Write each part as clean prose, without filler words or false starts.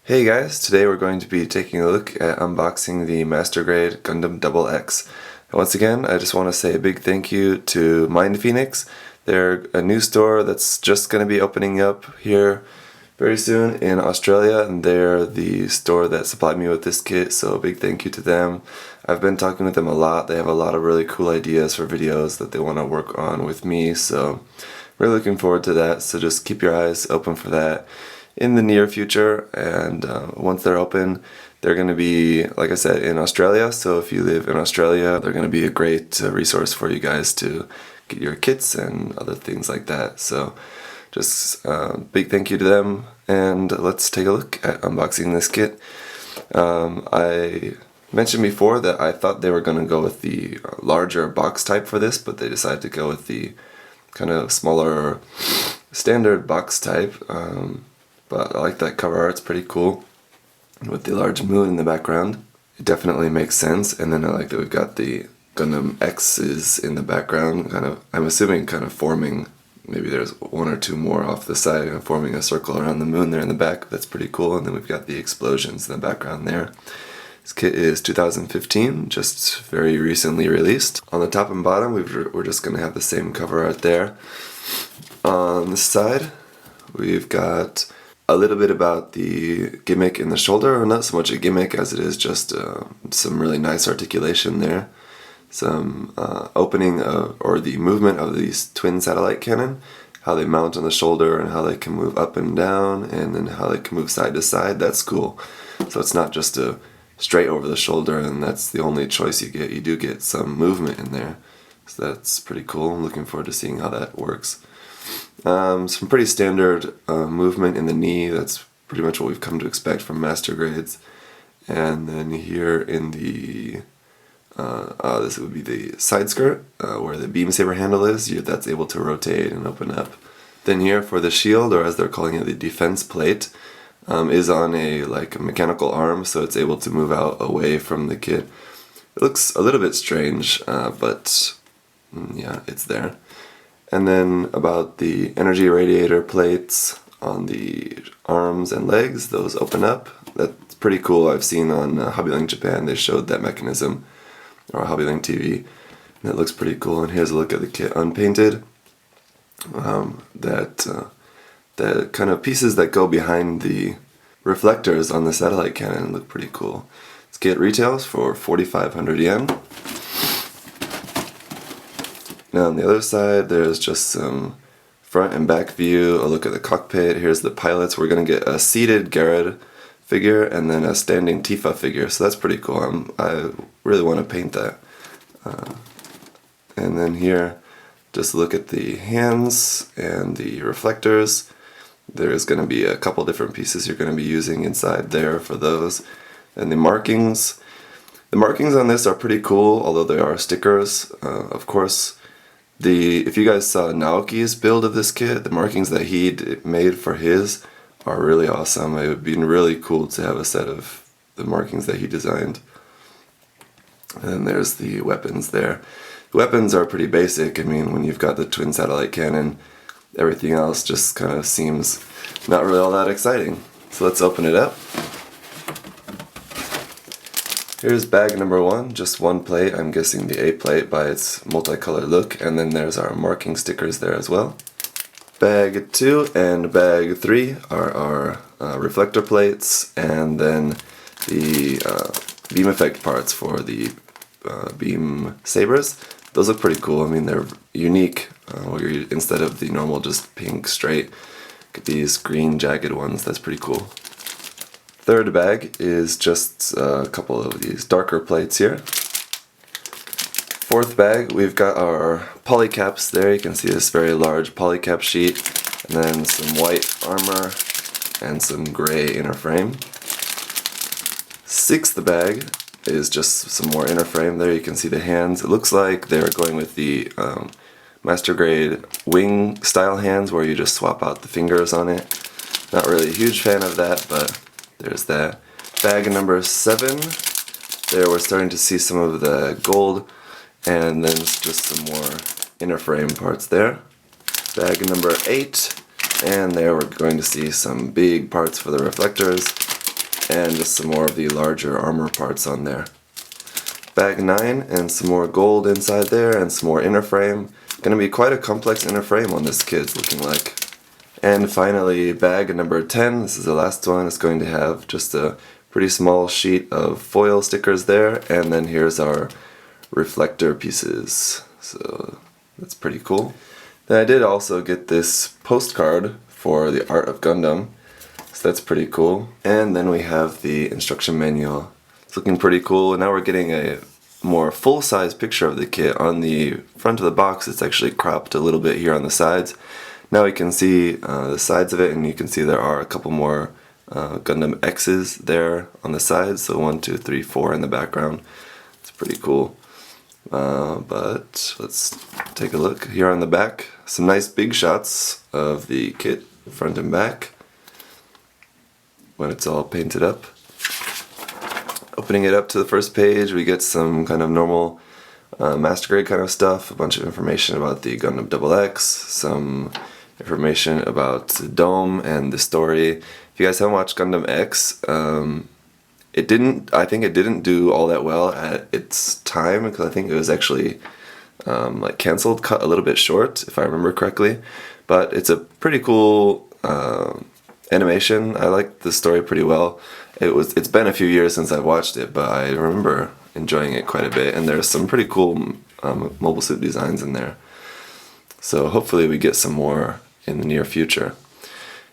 Hey guys, today we're going to be taking a look at unboxing the Master Grade Gundam Double X. And once again, I just want to say a big thank you to MindFenix. They're a new store that's just going to be opening up here very soon in Australia, and they're the store that supplied me with this kit, so a big thank you to them. I've been talking with them a lot. They have a lot of really cool ideas for videos that they want to work on with me, so really looking forward to that, so just keep your eyes open for that in the near future. And once they're open, they're going to be, like I said, in Australia, so if you live in Australia, they're going to be a great resource for you guys to get your kits and other things like that. So just big thank you to them, and let's take a look at unboxing this kit. I mentioned before that I thought they were going to go with the larger box type for this, but they decided to go with the kind of smaller standard box type. But I like that cover art, it's pretty cool with the large moon in the background. It definitely makes sense. And then I like that we've got the Gundam X's in the background, kind of, I'm assuming kind of forming, maybe there's one or two more off the side and forming a circle around the moon there in the back. That's pretty cool. And then we've got the explosions in the background there. This kit is 2015, just very recently released. On the top and bottom, we're just going to have the same cover art there. On this side, we've got a little bit about the gimmick in the shoulder, or not so much a gimmick as it is just some really nice articulation there. Some opening or the movement of these twin satellite cannon, how they mount on the shoulder and how they can move up and down, and then how they can move side to side. That's cool. So it's not just a straight over the shoulder and that's the only choice you get. You do get some movement in there. So that's pretty cool. I'm looking forward to seeing how that works. Some pretty standard movement in the knee. That's pretty much what we've come to expect from master grades. And then here in the this would be the side skirt where the beam saber handle is. That's able to rotate and open up. Then here for the shield, or as they're calling it, the defense plate, is on a mechanical arm, so it's able to move out away from the kit. It looks a little bit strange, but yeah, it's there. And then about the energy radiator plates on the arms and legs, those open up. That's pretty cool. I've seen on HobbyLink Japan, they showed that mechanism, or HobbyLink TV, and it looks pretty cool. And here's a look at the kit unpainted. The kind of pieces that go behind the reflectors on the satellite cannon look pretty cool. This kit retails for 4,500 yen. Now on the other side, there's just some front and back view, a look at the cockpit. Here's the pilots. We're going to get a seated Garrett figure and then a standing Tifa figure, so that's pretty cool. I really want to paint that. And then here, just look at the hands and the reflectors. There's going to be a couple different pieces you're going to be using inside there for those. And the markings. The markings on this are pretty cool, although they are stickers, of course. If you guys saw Naoki's build of this kit, the markings that he made for his are really awesome. It would be really cool to have a set of the markings that he designed. And then there's the weapons there. The weapons are pretty basic. I mean, when you've got the twin satellite cannon, everything else just kind of seems not really all that exciting. So let's open it up. Here's bag number one, just one plate. I'm guessing the A plate by its multicolored look, and then there's our marking stickers there as well. Bag 2 and bag 3 are our reflector plates, and then the beam effect parts for the beam sabers. Those look pretty cool. I mean, they're unique, where instead of the normal just pink straight, get these green jagged ones. That's pretty cool. Third bag is just a couple of these darker plates here. Fourth bag, we've got our polycaps there. You can see this very large polycap sheet, and then some white armor and some gray inner frame. Sixth bag is just some more inner frame there. You can see the hands. It looks like they're going with the master grade wing style hands where you just swap out the fingers on it. Not really a huge fan of that, but there's that. Bag number 7, there we're starting to see some of the gold, and then just some more inner frame parts there. Bag number 8, and there we're going to see some big parts for the reflectors. and just some more of the larger armor parts on there. Bag 9 and some more gold inside there and some more inner frame. Gonna be quite a complex inner frame on this kit, it's looking like. And finally, bag number 10, this is the last one. It's going to have just a pretty small sheet of foil stickers there, and then here's our reflector pieces. So that's pretty cool. Then I did also get this postcard for the Art of Gundam, so that's pretty cool. And then we have the instruction manual. It's looking pretty cool. Now we're getting a more full-size picture of the kit. On the front of the box it's actually cropped a little bit here on the sides. Now we can see the sides of it, and you can see there are a couple more Gundam X's there on the sides, so 1, 2, 3, 4 in the background. It's pretty cool. But let's take a look here on the back. Some nice big shots of the kit front and back when it's all painted up. Opening it up to the first page, we get some kind of normal master grade kind of stuff, a bunch of information about the Gundam Double X, some information about the dome and the story. If you guys haven't watched Gundam X, I think it didn't do all that well at its time, because I think it was actually like canceled, cut a little bit short, if I remember correctly. But it's a pretty cool animation. I like the story pretty well. It's been a few years since I've watched it, but I remember enjoying it quite a bit, and there's some pretty cool mobile suit designs in there. So hopefully we get some more in the near future.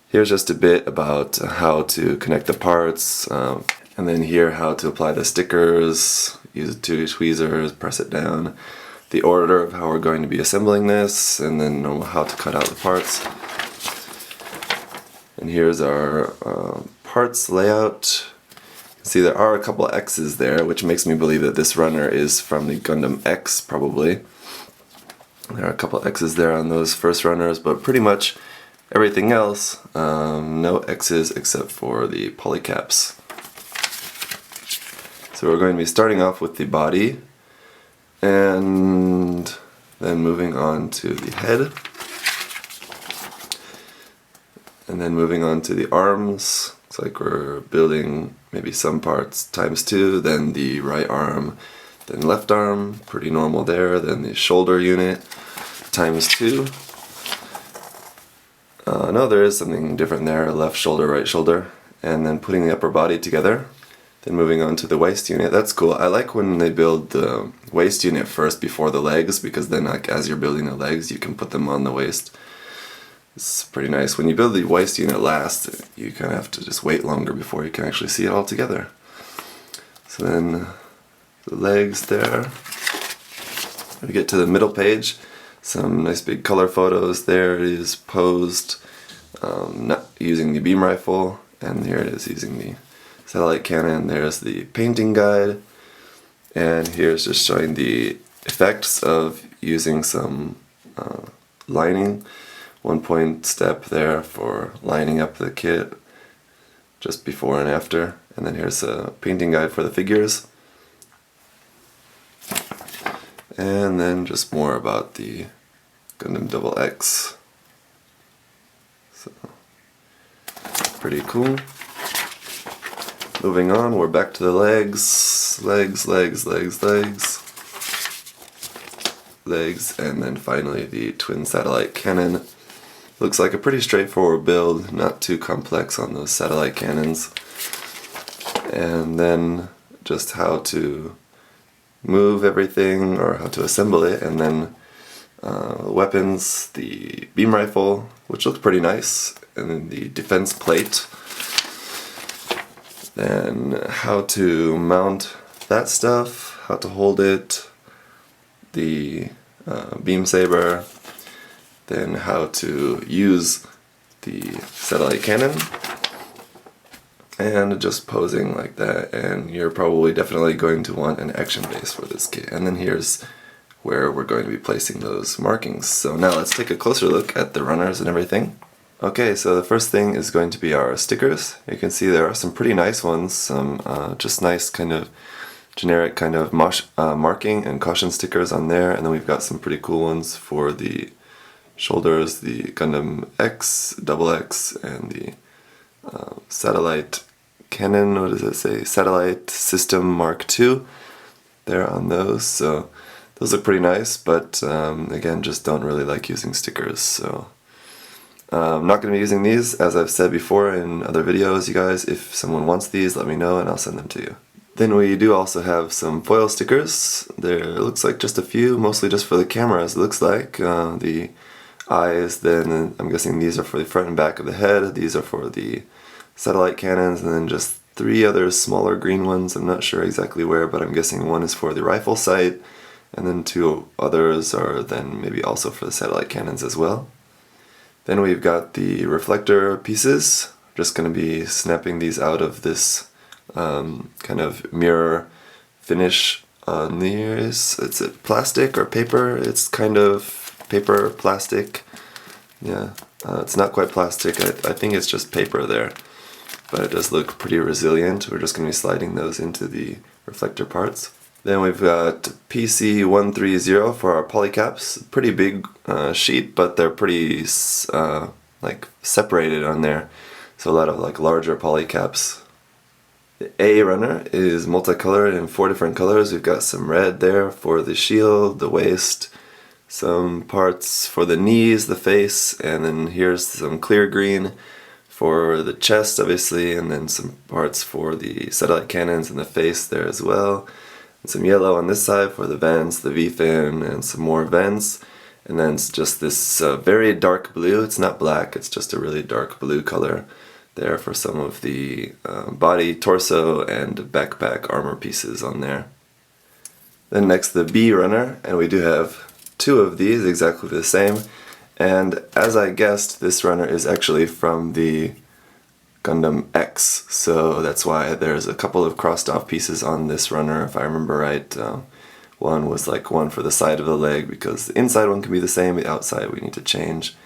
Here's just a bit about how to connect the parts, and then here how to apply the stickers, use two tweezers, press it down, the order of how we're going to be assembling this, and then how to cut out the parts. And here's our parts layout. See, there are a couple X's there, which makes me believe that this runner is from the Gundam X, probably. There are a couple X's there on those first runners, but pretty much everything else, no X's except for the polycaps. So we're going to be starting off with the body, and then moving on to the head, and then moving on to the arms. Looks like we're building maybe some parts ×2, then the right arm, then left arm, pretty normal there, then the shoulder unit ×2. No, there is something different there, left shoulder, right shoulder, and then putting the upper body together. Then moving on to the waist unit. That's cool. I like when they build the waist unit first before the legs, because then like as you're building the legs you can put them on the waist. It's pretty nice. When you build the waist unit last, you kind of have to just wait longer before you can actually see it all together. So then the legs there. We get to the middle page. Some nice big color photos. There it is posed, not using the beam rifle, and here it is using the satellite cannon. There's the painting guide, and here's just showing the effects of using some lining. 1-point step there for lining up the kit just before and after, and then here's a painting guide for the figures, and then just more about the Gundam Double X. So pretty cool. Moving on, we're back to the legs, legs, and then finally the twin satellite cannon. Looks like a pretty straightforward build, not too complex on those satellite cannons. And then just how to move everything, or how to assemble it, and then weapons, the beam rifle, which looks pretty nice, and then the defense plate. Then how to mount that stuff, how to hold it, the beam saber, then how to use the satellite cannon, and just posing like that. And you're probably definitely going to want an action base for this kit. And then here's where we're going to be placing those markings. So now let's take a closer look at the runners and everything. Okay, so the first thing is going to be our stickers. You can see there are some pretty nice ones, some just nice kind of generic kind of marking and caution stickers on there, and then we've got some pretty cool ones for the shoulders, the Gundam X, Double X, and the satellite cannon, what does it say, satellite system Mark II there on those, so those look pretty nice, but again, just don't really like using stickers, so I'm not going to be using these, as I've said before in other videos, you guys. If someone wants these, let me know and I'll send them to you. Then we do also have some foil stickers. There looks like just a few, mostly just for the cameras, it looks like. The eyes, then I'm guessing these are for the front and back of the head, these are for the satellite cannons, and then just 3 other smaller green ones. I'm not sure exactly where, but I'm guessing one is for the rifle sight, and then 2 others are then maybe also for the satellite cannons as well. Then we've got the reflector pieces. I'm just going to be snapping these out of this kind of mirror finish on these. It's plastic or paper? It's kind of paper, plastic. Yeah, it's not quite plastic. I think it's just paper there. But it does look pretty resilient. We're just going to be sliding those into the reflector parts. Then we've got PC130 for our polycaps. Pretty big sheet, but they're pretty like separated on there. So a lot of like larger polycaps. The A runner is multicolored in 4 different colors. We've got some red there for the shield, the waist, some parts for the knees, the face, and then here's some clear green for the chest, obviously, and then some parts for the satellite cannons and the face there as well. And some yellow on this side for the vents, the V-fin, and some more vents. And then it's just this very dark blue. It's not black, it's just a really dark blue color there for some of the body, torso, and backpack armor pieces on there. Then next the B runner, and we do have 2 of these exactly the same. And as I guessed, this runner is actually from the Gundam X, so that's why there's a couple of crossed off pieces on this runner, if I remember right. One was like one for the side of the leg, because the inside one can be the same, the outside we need to change.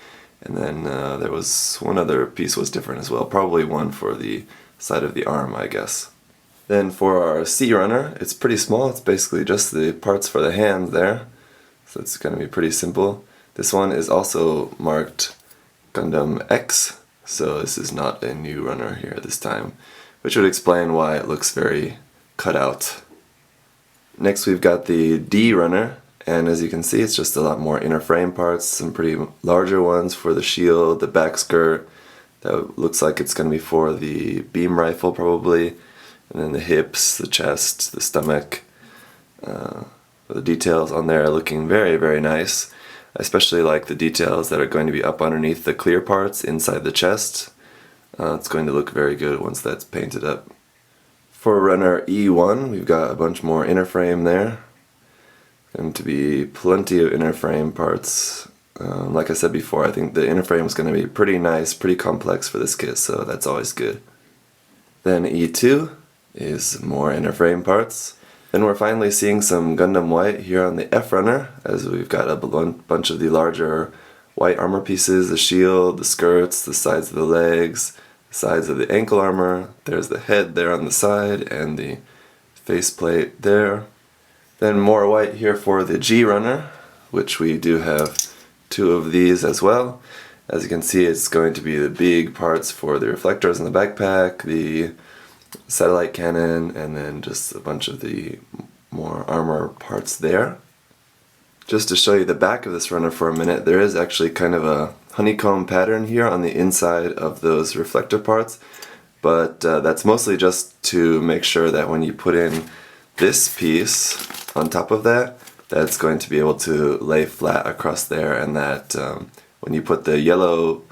And then there was one other piece was different as well, probably one for the side of the arm, I guess. Then for our C runner, it's pretty small, it's basically just the parts for the hand there, so it's going to be pretty simple. This one is also marked Gundam X, so this is not a new runner here this time, which would explain why it looks very cut out. Next we've got the D runner, and as you can see it's just a lot more inner frame parts, some pretty larger ones for the shield, the back skirt, that looks like it's going to be for the beam rifle probably, and then the hips, the chest, the stomach. The details on there are looking very, very nice. I especially like the details that are going to be up underneath the clear parts inside the chest. It's going to look very good once that's painted up. For runner E1, we've got a bunch more inner frame there. Going to be plenty of inner frame parts. Like I said before, I think the inner frame is going to be pretty nice, pretty complex for this kit, so that's always good. Then E2 is more inner frame parts. Then we're finally seeing some Gundam White here on the F runner, as we've got a bunch of the larger white armor pieces, the shield, the skirts, the sides of the legs, the sides of the ankle armor. There's the head there on the side and the faceplate there. Then more white here for the G runner, which we do have 2 of these as well. As you can see, it's going to be the big parts for the reflectors in the backpack, the satellite cannon, and then just a bunch of the more armor parts there. Just to show you the back of this runner for a minute, there is actually kind of a honeycomb pattern here on the inside of those reflector parts, but that's mostly just to make sure that when you put in this piece on top of that, that's going to be able to lay flat across there, and that when you put the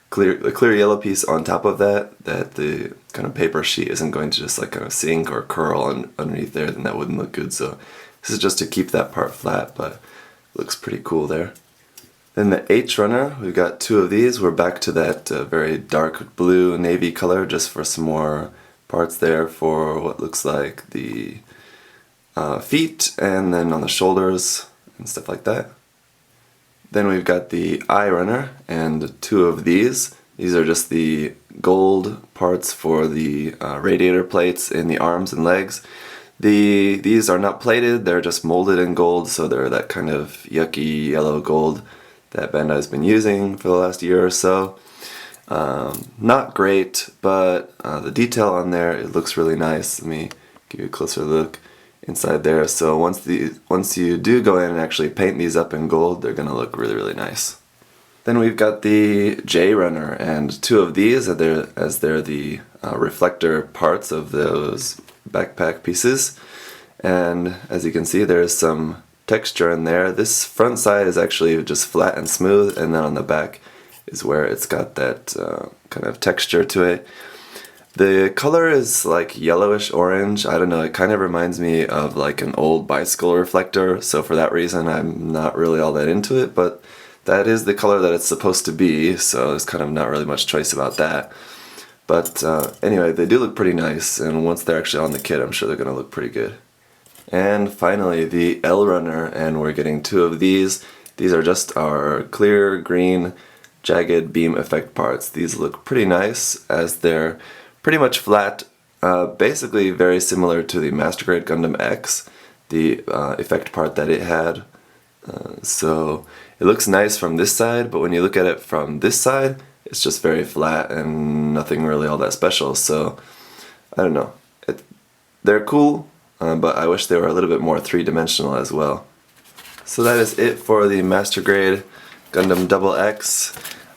clear yellow piece on top of that, that the kind of paper sheet isn't going to just like kind of sink or curl underneath there, then that wouldn't look good. So this is just to keep that part flat, but it looks pretty cool there. Then the H runner, we've got 2 of these. We're back to that very dark blue navy color, just for some more parts there for what looks like the feet, and then on the shoulders and stuff like that. Then we've got the I runner, and 2 of these. These are just the gold parts for the radiator plates in the arms and legs. These are not plated, they're just molded in gold, so they're that kind of yucky yellow gold that Bandai's been using for the last year or so. Not great, but the detail on there, it looks really nice. Let me give you a closer look inside there. So once you do go in and actually paint these up in gold, they're gonna look really, really nice. Then we've got the J Runner, and two of these as they're the reflector parts of those backpack pieces. And as you can see, there's some texture in there. This front side is actually just flat and smooth, and then on the back is where it's got that kind of texture to it. The color is like yellowish orange. I don't know, it kind of reminds me of like an old bicycle reflector, so for that reason I'm not really all that into it, but that is the color that it's supposed to be, so there's kind of not really much choice about that. But anyway, they do look pretty nice, and once they're actually on the kit, I'm sure they're going to look pretty good. And finally, the L Runner, and we're getting two of these. These are just our clear green jagged beam effect parts. These look pretty nice as they're pretty much flat, basically very similar to the Master Grade Gundam X, the effect part that it had. So it looks nice from this side, but when you look at it from this side, it's just very flat and nothing really all that special. So I don't know. They're cool, but I wish they were a little bit more three-dimensional as well. So that is it for the Master Grade Gundam Double X.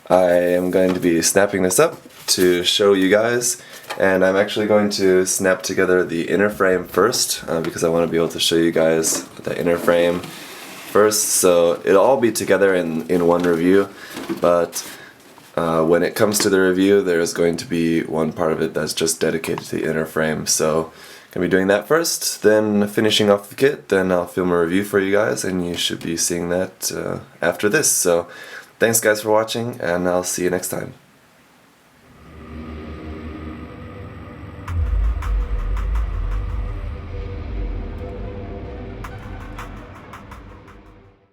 I am going to be snapping this up to show you guys, and I'm actually going to snap together the inner frame first because I want to be able to show you guys the inner frame first, so it'll all be together in one review, but when it comes to the review, there's going to be one part of it that's just dedicated to the inner frame. So I'm going to be doing that first, then finishing off the kit, then I'll film a review for you guys, and you should be seeing that after this. So thanks guys for watching, and I'll see you next time.